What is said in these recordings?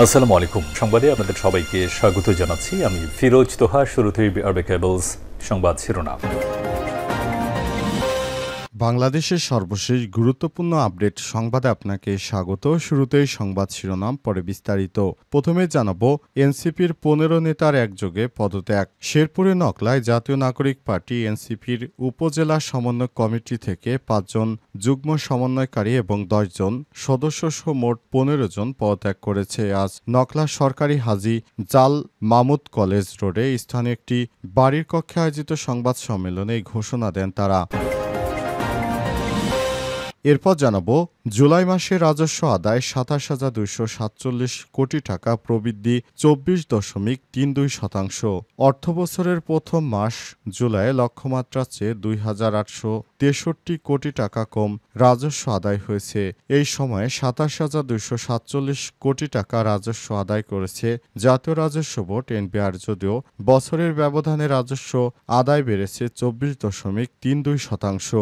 আসসালামু আলাইকুম। সংবাদে আপনাদের সবাইকে স্বাগত জানাচ্ছি। আমি ফিরোজ তোহা। শুরুতেই আরবে কেবলস সংবাদ শিরোনাম। বাংলাদেশের সর্বশেষ গুরুত্বপূর্ণ আপডেট সংবাদে আপনাকে স্বাগত। শুরুতেই সংবাদ শিরোনাম, পরে বিস্তারিত। প্রথমে জানাবো এনসিপির ১৫ নেতার একযোগে পদত্যাগ। শেরপুরে নকলায় জাতীয় নাগরিক পার্টি এনসিপির উপজেলা সমন্বয় কমিটি থেকে ৫ জন যুগ্ম সমন্বয়কারী এবং ১০ জন সদস্যসহ মোট ১৫ জন পদত্যাগ করেছে। আজ নকলা সরকারি হাজী জাল মামুদ কলেজ রোডে স্থানীয় একটি বাড়ির কক্ষে আয়োজিত সংবাদ সম্মেলনে এই ঘোষণা দেন তারা। এরপর জানাবো জুলাই মাসে রাজস্ব আদায় ২৭,২৪৭ কোটি টাকা, প্রবৃদ্ধি ২৪.৩২%। অর্থবছরের প্রথম মাস জুলাইয়ে লক্ষ্যমাত্রার চেয়ে ২,৮৬৩ কোটি টাকা কম রাজস্ব আদায় হয়েছে। এই সময়ে ২৭,২৪৭ কোটি টাকা রাজস্ব আদায় করেছে জাতীয় রাজস্ব বোর্ড এনবিআর, যদিও বছরের ব্যবধানে রাজস্ব আদায় বেড়েছে ২৪.৩২%।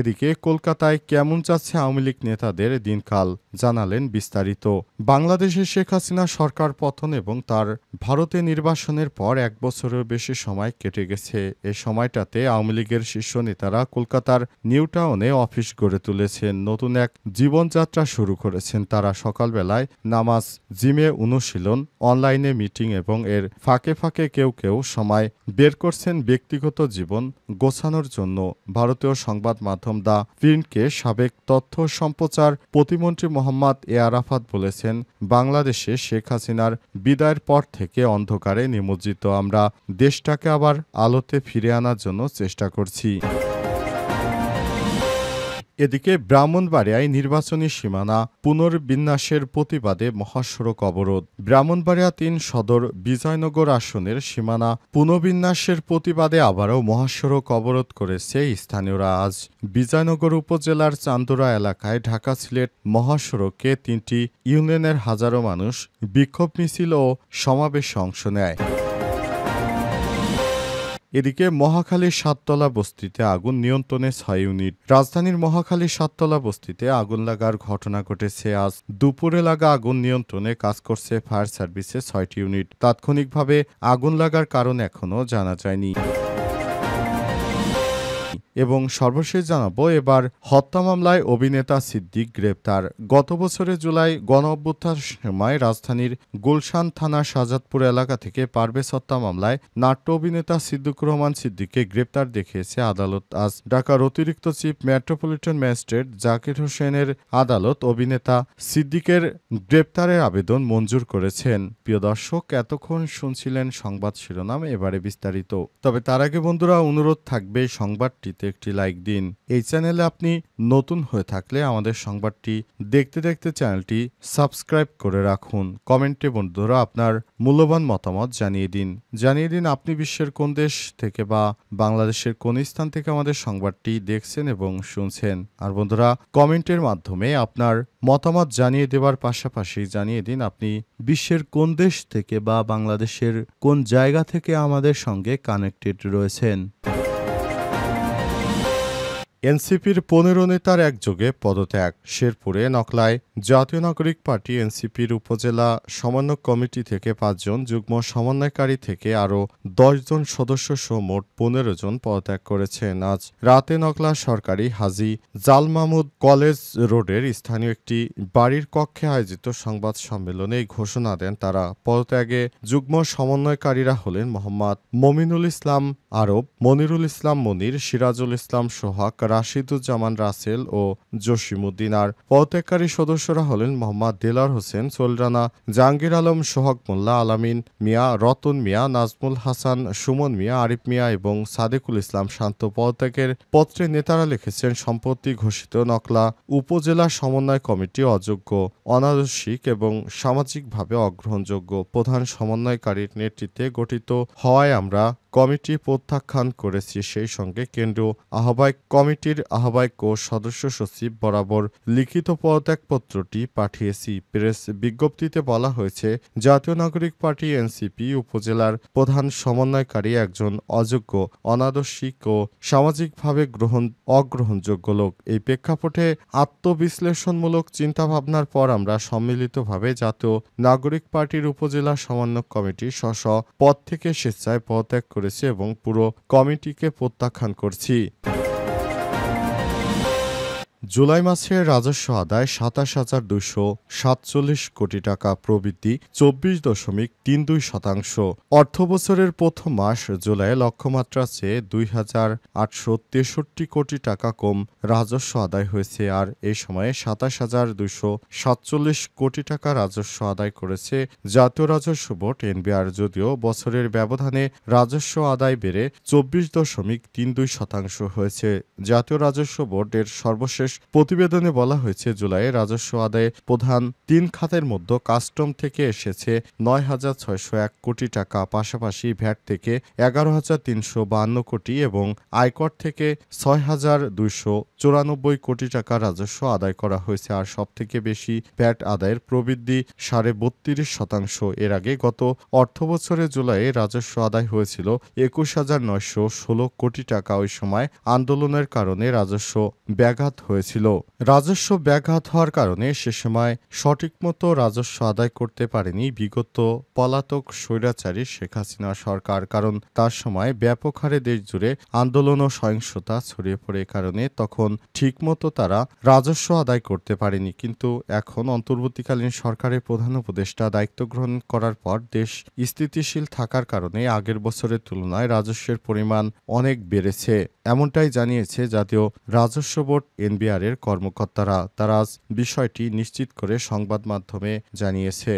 এদিকে কলকাতায় কেমন যাচ্ছে আওয়ামী লীগ নেতাদের দিনকাল, জানালেন বিস্তারিত। বাংলাদেশে শেখ হাসিনা সরকার পতন এবং তার ভারতে নির্বাসনের পর ১ বছরের বেশি সময় কেটে গেছে। এ সময়টাতে আওয়ামী লীগের শীর্ষ নেতারা কলকাতার নিউ টাউনে অফিস গড়ে তুলেছেন, নতুন এক জীবনযাত্রা শুরু করেছেন। তারা সকালবেলায় নামাজ, জিমে অনুশীলন, অনলাইনে মিটিং এবং এর ফাঁকে ফাঁকে কেউ কেউ সময় বের করছেন ব্যক্তিগত জীবন গোছানোর জন্য। ভারতীয় সংবাদ মাধ্যম দ্য প্রিন্টকে সাবেক তথ্য সম্প্রচার প্রতিমন্ত্রী মোহাম্মদ এ আরাফাত বলেছেন, বাংলাদেশে শেখ হাসিনার বিদায়ের পর থেকে অন্ধকারে নিমজ্জিত আমরা দেশটাকে আবার আলোতে ফিরে আনার জন্য চেষ্টা করছি। এদিকে ব্রাহ্মণবাড়িয়ায় নির্বাচনী সীমানা পুনর্বিন্যাসের প্রতিবাদে মহাসড়ক অবরোধ। ব্রাহ্মণবাড়িয়া ৩ সদর বিজয়নগর আসনের সীমানা পুনর্বিন্যাসের প্রতিবাদে আবারও মহাসড়ক অবরোধ করেছে স্থানীয়রা। আজ বিজয়নগর উপজেলার চান্দুরা এলাকায় ঢাকা সিলেট মহাসড়কে ৩টি ইউনিয়নের হাজারো মানুষ বিক্ষোভ মিছিল ও সমাবেশে অংশ নেয়। এদিকে মহাখালীর সাততলা বস্তিতে আগুন নিয়ন্ত্রণে ৬ ইউনিট। রাজধানীর মহাখালীর সাততলা বস্তিতে আগুন লাগার ঘটনা ঘটেছে। আজ দুপুরে লাগা আগুন নিয়ন্ত্রণে কাজ করছে ফায়ার সার্ভিসের ৬টি ইউনিট। তাৎক্ষণিকভাবে আগুন লাগার কারণ এখনও জানা যায়নি। এবং সর্বশেষ জানাবো, এবার হত্যা মামলায় অভিনেতা সিদ্দিক গ্রেপ্তার। গত বছরের জুলাই গণঅভ্যুত্থানের সময় রাজধানীর গুলশান থানার শাহজাদপুর এলাকা থেকে পারভেজ হত্যা মামলায় নাট্য অভিনেতা সিদ্দিকুর রহমান সিদ্দিককে গ্রেপ্তার দেখিয়েছে আদালত। আজ ঢাকার অতিরিক্ত চিফ মেট্রোপলিটন ম্যাজিস্ট্রেট জাকির হোসেনের আদালত অভিনেতা সিদ্দিকের গ্রেপ্তারের আবেদন মঞ্জুর করেছেন। প্রিয় দর্শক, এতক্ষণ শুনছিলেন সংবাদ শিরোনাম, এবারে বিস্তারিত। তবে তার আগে বন্ধুরা, অনুরোধ থাকবে সংবাদটিতে একটি লাইক দিন। এই চ্যানেলে আপনি নতুন হয়ে থাকলে আমাদের সংবাদটি দেখতে দেখতে চ্যানেলটি সাবস্ক্রাইব করে রাখুন। কমেন্টে বন্ধুরা আপনার মূল্যবান মতামত জানিয়ে দিন আপনি বিশ্বের কোন দেশ থেকে বা বাংলাদেশের কোন স্থান থেকে আমাদের সংবাদটি দেখছেন এবং শুনছেন। আর বন্ধুরা, কমেন্টের মাধ্যমে আপনার মতামত জানিয়ে দেওয়ার পাশাপাশি জানিয়ে দিন আপনি বিশ্বের কোন দেশ থেকে বা বাংলাদেশের কোন জায়গা থেকে আমাদের সঙ্গে কানেক্টেড রয়েছেন। এনসিপির ১৫ নেতার একযোগে পদত্যাগ। শেরপুরে নকলায় জাতীয় নাগরিক পার্টি এনসিপির উপজেলা সমন্বয় কমিটি থেকে ৫ জন, যুগ্ম সমন্বয়কারী থেকে আরও ১০ জন সদস্য সহ মোট ১৫ জন পদত্যাগ করেছেন। আজ রাতে নকলা সরকারি হাজী জাল মামুদ কলেজ রোডের স্থানীয় একটি বাড়ির কক্ষে আয়োজিত সংবাদ সম্মেলনে এই ঘোষণা দেন তারা। পদত্যাগে যুগ্ম সমন্বয়কারীরা হলেন মোহাম্মদ মমিনুল ইসলাম আরব, মনিরুল ইসলাম মনির, সিরাজুল ইসলাম সোহাগ, রাশিদুজ্জামান রাসেল ও জসিমউদ্দিন। আর পদত্যাগকারী সদস্যরা হলেন মোহাম্মদ দেলার হোসেন, সোলরানা, জাহাঙ্গীর আলম, সোহাগ মোল্লা, আলামিন মিয়া, রতন মিয়া, নাজমুল হাসান, সুমন মিয়া, আরিফ মিয়া এবং সাদেকুল ইসলাম শান্ত। পদত্যাগের পত্রে নেতারা লিখেছেন, সম্প্রতি ঘোষিত নকলা উপজেলা সমন্বয় কমিটি অযোগ্য, অনাদর্শিক এবং সামাজিকভাবে অগ্রহণযোগ্য। প্রধান সমন্বয়কারীর নেতৃত্বে গঠিত হওয়ায় আমরা কমিটি প্রত্যাখ্যান করেছি। সেই সঙ্গে কেন্দ্রীয় আহ্বায়ক কমিটির আহ্বায়ক ও সদস্য সচিব বরাবর লিখিত পদত্যাগপত্রটি পাঠিয়েছি। প্রেস বিজ্ঞপ্তিতে বলা হয়েছে, জাতীয় নাগরিক পার্টি এনসিপি উপজেলার প্রধান সমন্বয়কারী একজন অযোগ্য, অনাদর্শিক ও সামাজিকভাবে অগ্রহণযোগ্য লোক। এই প্রেক্ষাপটে আত্মবিশ্লেষণমূলক চিন্তাভাবনার পর আমরা সম্মিলিতভাবে জাতীয় নাগরিক পার্টির উপজেলা সমন্বয় কমিটি স্ব পদ থেকে স্বেচ্ছায় পদত্যাগ করেছি এবং পুরো কমিটিকে প্রত্যাখ্যান করছি। জুলাই মাসে রাজস্ব আদায় ২৭,২৪৭ কোটি টাকা, প্রবৃদ্ধি ২৪.৩২%। অর্থবছরের প্রথম মাস জুলাই লক্ষ্যমাত্রার চেয়ে ২,৮৬৩ কোটি টাকা কম রাজস্ব আদায় হয়েছে। আর এই সময়ে ২৭,২৪৭ কোটি টাকা রাজস্ব আদায় করেছে জাতীয় রাজস্ব বোর্ড এনবিআর। যদিও বছরের ব্যবধানে রাজস্ব আদায় বেড়ে ২৪.৩২% হয়েছে। জাতীয় রাজস্ব বোর্ডের সর্বশেষ প্রতিবেদনে বলা হয়েছে, জুলাইয়ে রাজস্ব আদায়ে প্রধান তিন খাতের মধ্যে কাস্টম থেকে এসেছে ৯,৬০১ কোটি টাকা, পাশাপাশি ভ্যাট থেকে ১১,৩৫২ কোটি এবং আয়কর থেকে ৬,২৯৪ কোটি টাকা রাজস্ব আদায় করা হয়েছে। আর সবথেকে বেশি ভ্যাট আদায়ের প্রবৃদ্ধি ৩২.৩২%। এর আগে গত অর্থবছরে জুলাইয়ে রাজস্ব আদায় হয়েছিল ২১,৯১৬ কোটি টাকা। ওই সময় আন্দোলনের কারণে রাজস্ব ব্যাঘাত হয়েছিল। রাজস্ব ব্যাঘাত হওয়ার কারণে সে সময় সঠিকমতো রাজস্ব আদায় করতে পারেনি বিগত পলাতক স্বৈরাচারী শেখ হাসিনা সরকার। কারণ তার সময় ব্যাপক হারে দেশজুড়ে আন্দোলন ও সহিংসতা ছড়িয়ে পড়ে, কারণে তখন ঠিকমতো তারা রাজস্ব আদায় করতে পারেনি। কিন্তু এখন অন্তর্বর্তীকালীন সরকারের প্রধান উপদেষ্টা দায়িত্ব গ্রহণ করার পর দেশ স্থিতিশীল থাকার কারণে আগের বছরের তুলনায় রাজস্বের পরিমাণ অনেক বেড়েছে। এমনটাই জানিয়েছে জাতীয় রাজস্ব বোর্ড এনবিআর এর কর্মকর্তারা। তারা আজ বিষয়টি নিশ্চিত করে সংবাদ মাধ্যমে জানিয়েছে।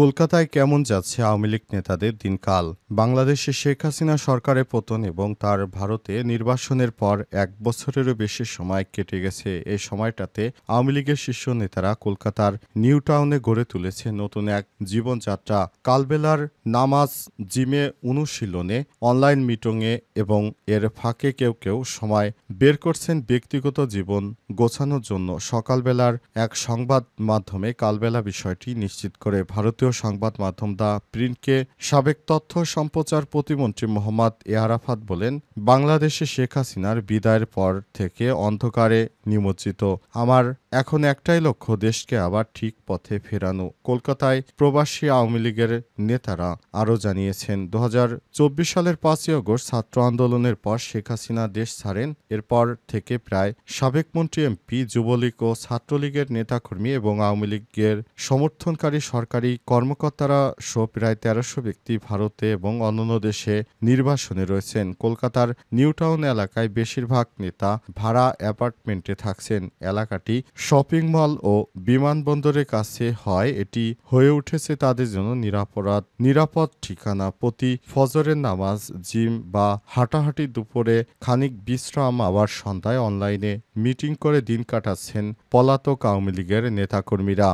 কলকাতায় কেমন যাচ্ছে আওয়ামী লীগ নেতাদের দিনকাল? বাংলাদেশে শেখ হাসিনা সরকারের পতন এবং তার ভারতে নির্বাসনের পর ১ বছরেরও বেশি সময় কেটে গেছে। এই সময়টাতে আওয়ামী লীগের শীর্ষ নেতারা কলকাতার নিউ টাউনে গড়ে তুলেছে নতুন এক জীবনযাত্রা। কালবেলার নামাজ, জিমে অনুশীলনে, অনলাইন মিটিংয়ে এবং এর ফাঁকে কেউ কেউ সময় বের করছেন ব্যক্তিগত জীবন গোছানোর জন্য। সকালবেলার এক সংবাদ মাধ্যমে কালবেলা বিষয়টি নিশ্চিত করে। ভারতীয় সংবাদ মাধ্যম দ্য প্রিন্টকে সাবেক তথ্য সম্প্রচার প্রতিমন্ত্রী মোহাম্মদ এ আরাফাত বলেন, বাংলাদেশে শেখ হাসিনার বিদায়ের পর থেকে অন্ধকারে নিমজ্জিত। আমার এখন একটাই লক্ষ্য, দেশকে আবার ঠিক পথে ফেরানো। কলকাতায় প্রবাসী আওয়ামী লীগের নেতারা আরও জানিয়েছেন, ২০২৪ সালের ৫ই আগস্ট ছাত্র আন্দোলনের পর শেখ হাসিনা দেশ ছাড়েন। এরপর থেকে প্রায় সাবেক মন্ত্রী, এমপি, যুবলীগ ও ছাত্রলীগের নেতাকর্মী এবং আওয়ামী লীগের সমর্থনকারী সরকারি কর্মকর্তারা সহ প্রায় ১৩০০ ব্যক্তি ভারতে এবং অন্যান্য দেশে নির্বাসনে রয়েছেন। কলকাতার নিউ টাউন এলাকায় বেশিরভাগ নেতা ভাড়া অ্যাপার্টমেন্টে থাকছেন। এলাকাটি শপিং মল ও বিমানবন্দরের কাছে হয় এটি হয়ে উঠেছে তাদের জন্য নিরাপদ ঠিকানা। প্রতি ফজরের নামাজ, জিম বা হাঁটাহাঁটি, দুপুরে খানিক বিশ্রাম, আবার সন্ধ্যায় অনলাইনে মিটিং করে দিন কাটাচ্ছেন পলাতক আওয়ামী লীগের নেতাকর্মীরা।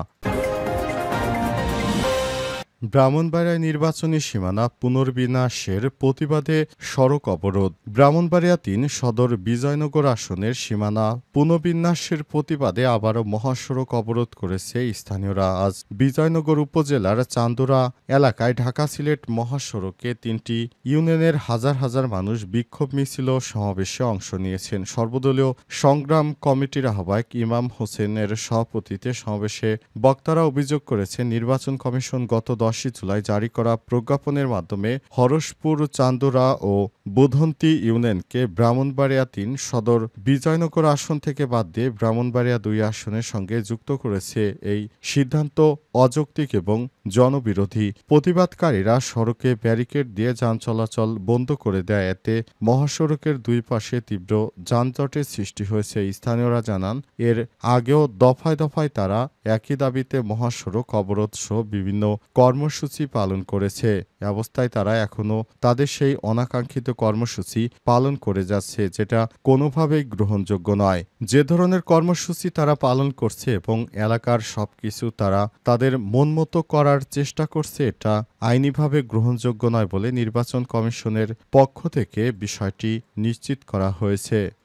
ব্রাহ্মণবাড়িয়ায় নির্বাচনী সীমানা পুনর্বিন্যাসের প্রতিবাদে সড়ক অবরোধ। ব্রাহ্মণবাড়িয়া ৩ সদর বিজয়নগর আসনের সীমানা পুনর্বিন্যাসের প্রতিবাদে আবারও মহাসড়ক অবরোধ করেছে স্থানীয়রা। আজ বিজয়নগর উপজেলার চান্দুরা এলাকায় ঢাকা সিলেট মহাসড়কে ৩টি ইউনিয়নের হাজার হাজার মানুষ বিক্ষোভ মিছিল ও সমাবেশে অংশ নিয়েছেন। সর্বদলীয় সংগ্রাম কমিটির আহ্বায়ক ইমাম হোসেনের সভাপতিত্বে সমাবেশে বক্তারা অভিযোগ করেছেন, নির্বাচন কমিশন গত 10 জুলাই জারি করা প্রজ্ঞাপনের মাধ্যমে হরসপুর, চান্দুরা ও বুধন্তি ইউনিয়নকে ব্রাহ্মণবাড়িয়া ৩ সদর বিজয়নগর আসন থেকে বাদ দিয়ে ব্রাহ্মণবাড়িয়া ২ আসনের সঙ্গে যুক্ত করেছে। এই সিদ্ধান্ত অযৌক্তিক এবং জনবিরোধী। প্রতিবাদকারীরা সড়কে ব্যারিকেড দিয়ে যান চলাচল বন্ধ করে দেয়। এতে মহাসড়কের দুই পাশে তীব্র যানজটের সৃষ্টি হয়েছে। স্থানীয়রা জানান, এর আগেও দফায় দফায় তারা একই দাবিতে মহাসড়ক অবরোধ সহ বিভিন্ন কর্মসূচি পালন করেছে। এ অবস্থায় তারা এখনও তাদের সেই অনাকাঙ্ক্ষিত কর্মসূচি পালন করে যাচ্ছে, যেটা কোনোভাবেই গ্রহণযোগ্য নয়। যে ধরনের কর্মসূচি তারা পালন করছে এবং এলাকার সবকিছু তারা তাদের মনমতো করার চেষ্টা করছে, এটা আইনিভাবে গ্রহণযোগ্য নয় বলে নির্বাচন কমিশনের পক্ষ থেকে বিষয়টি নিশ্চিত করা হয়েছে।